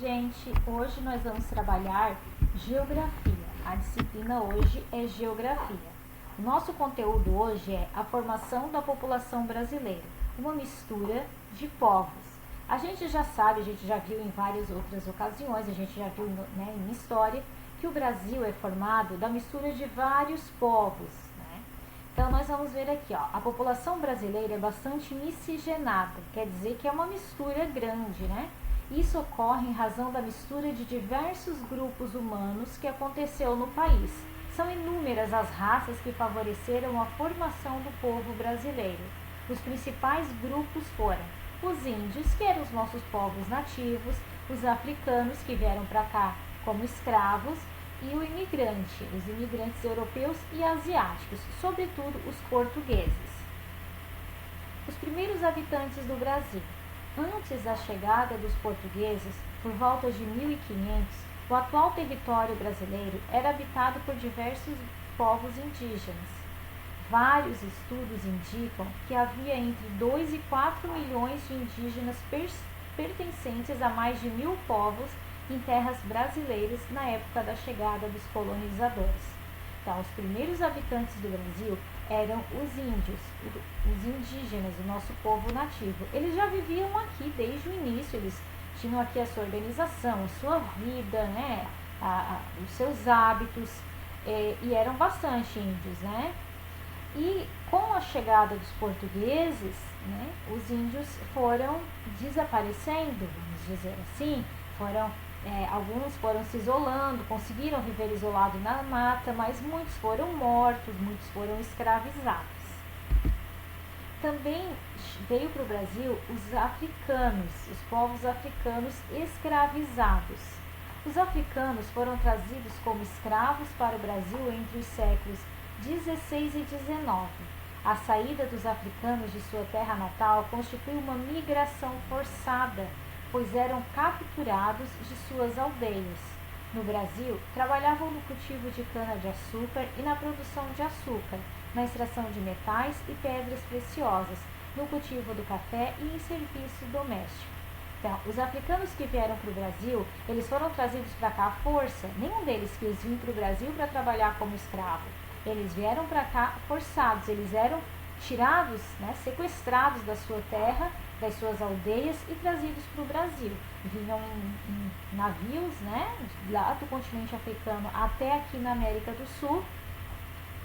gente! Hoje nós vamos trabalhar geografia. A disciplina hoje é geografia. O nosso conteúdo hoje é a formação da população brasileira, uma mistura de povos. A gente já sabe, a gente já viu em várias outras ocasiões, a gente já viu em história, que o Brasil é formado da mistura de vários povos. Então, nós vamos ver aqui, ó, a população brasileira é bastante miscigenada, quer dizer que é uma mistura grande, né? Isso ocorre em razão da mistura de diversos grupos humanos que aconteceu no país. São inúmeras as raças que favoreceram a formação do povo brasileiro. Os principais grupos foram os índios, que eram os nossos povos nativos, os africanos, que vieram para cá como escravos, e o imigrante, os imigrantes europeus e asiáticos, sobretudo os portugueses. Os primeiros habitantes do Brasil. Antes da chegada dos portugueses, por volta de 1500, o atual território brasileiro era habitado por diversos povos indígenas. Vários estudos indicam que havia entre 2 e 4 milhões de indígenas pertencentes a mais de 1000 povos em terras brasileiras na época da chegada dos colonizadores. Então, os primeiros habitantes do Brasil eram os índios, os indígenas, o nosso povo nativo. Eles já viviam aqui desde o início, eles tinham aqui a sua organização, a sua vida, né, os seus hábitos, e eram bastante índios, né? E com a chegada dos portugueses, né, os índios foram desaparecendo, vamos dizer assim, alguns foram se isolando, conseguiram viver isolado na mata, mas muitos foram mortos, muitos foram escravizados. Também veio para o Brasil os africanos, os povos africanos escravizados. Os africanos foram trazidos como escravos para o Brasil entre os séculos 16 e 19. A saída dos africanos de sua terra natal constitui uma migração forçada, pois eram capturados de suas aldeias. No Brasil, trabalhavam no cultivo de cana-de-açúcar e na produção de açúcar, na extração de metais e pedras preciosas, no cultivo do café e em serviço doméstico. Então, os africanos que vieram para o Brasil, eles foram trazidos para cá à força. Nenhum deles quis vir para o Brasil para trabalhar como escravo. Eles vieram para cá forçados, eles eram tirados, sequestrados da sua terra, das suas aldeias e trazidos para o Brasil. Vinham em navios, lá do continente africano até aqui na América do Sul,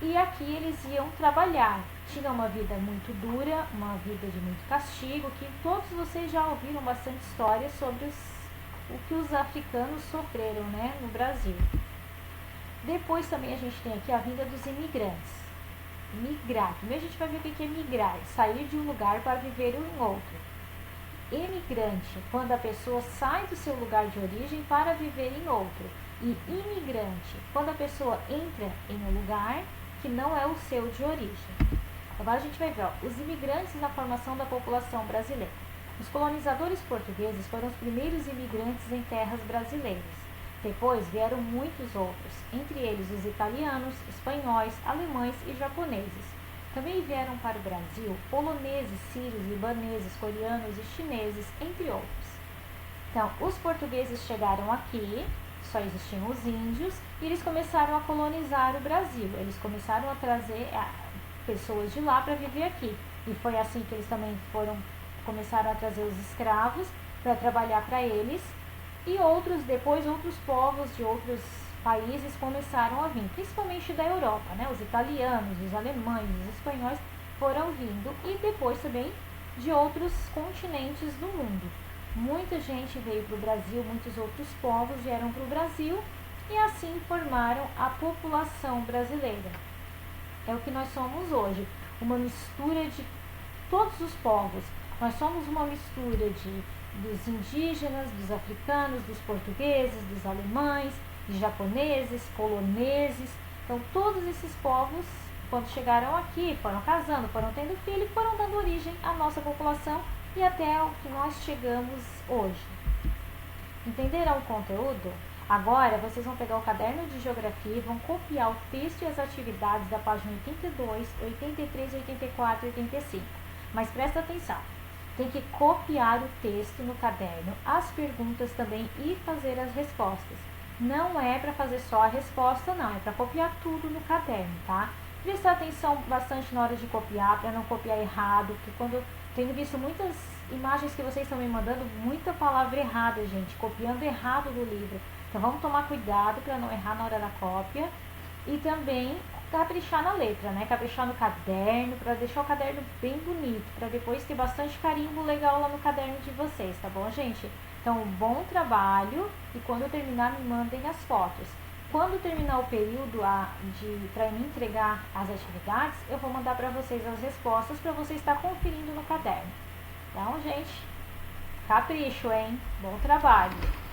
e aqui eles iam trabalhar. Tinham uma vida muito dura, uma vida de muito castigo, que todos vocês já ouviram bastante histórias sobre o que os africanos sofreram, no Brasil. Depois também a gente tem aqui a vinda dos imigrantes. Migrar. Primeiro a gente vai ver o que é migrar. Sair de um lugar para viver em outro. Emigrante, quando a pessoa sai do seu lugar de origem para viver em outro. E imigrante, quando a pessoa entra em um lugar que não é o seu de origem. Agora a gente vai ver os imigrantes na formação da população brasileira. Os colonizadores portugueses foram os primeiros imigrantes em terras brasileiras. Depois vieram muitos outros, entre eles os italianos, espanhóis, alemães e japoneses. Também vieram para o Brasil poloneses, sírios, libaneses, coreanos e chineses, entre outros. Então, os portugueses chegaram aqui, só existiam os índios, e eles começaram a colonizar o Brasil. Eles começaram a trazer pessoas de lá para viver aqui. E foi assim que eles também começaram a trazer os escravos para trabalhar para eles. E depois outros povos de outros países começaram a vir, principalmente da Europa, os italianos, os alemães, os espanhóis foram vindo, e depois também de outros continentes do mundo. Muita gente veio para o Brasil, muitos outros povos vieram para o Brasil e assim formaram a população brasileira. É o que nós somos hoje, uma mistura de todos os povos. Nós somos uma mistura dos indígenas, dos africanos, dos portugueses, dos alemães, de japoneses, poloneses. Então, todos esses povos, quando chegaram aqui, foram casando, foram tendo filho e foram dando origem à nossa população e até o que nós chegamos hoje. Entenderam o conteúdo? Agora, vocês vão pegar o caderno de geografia e vão copiar o texto e as atividades da página 82, 83, 84 e 85. Mas presta atenção. tem que copiar o texto no caderno, as perguntas também e fazer as respostas. Não é para fazer só a resposta, não, é para copiar tudo no caderno, tá? Prestar atenção bastante na hora de copiar, para não copiar errado, porque quando tenho visto muitas imagens que vocês estão me mandando, muita palavra errada, gente, copiando errado do livro. Então vamos tomar cuidado para não errar na hora da cópia e também caprichar na letra, né? Caprichar no caderno, para deixar o caderno bem bonito, para depois ter bastante carimbo legal lá no caderno de vocês, tá bom, gente? Então, bom trabalho e quando eu terminar, me mandem as fotos. Quando terminar o período para me entregar as atividades, eu vou mandar para vocês as respostas para você estar conferindo no caderno. Então, gente, capricho, hein? Bom trabalho!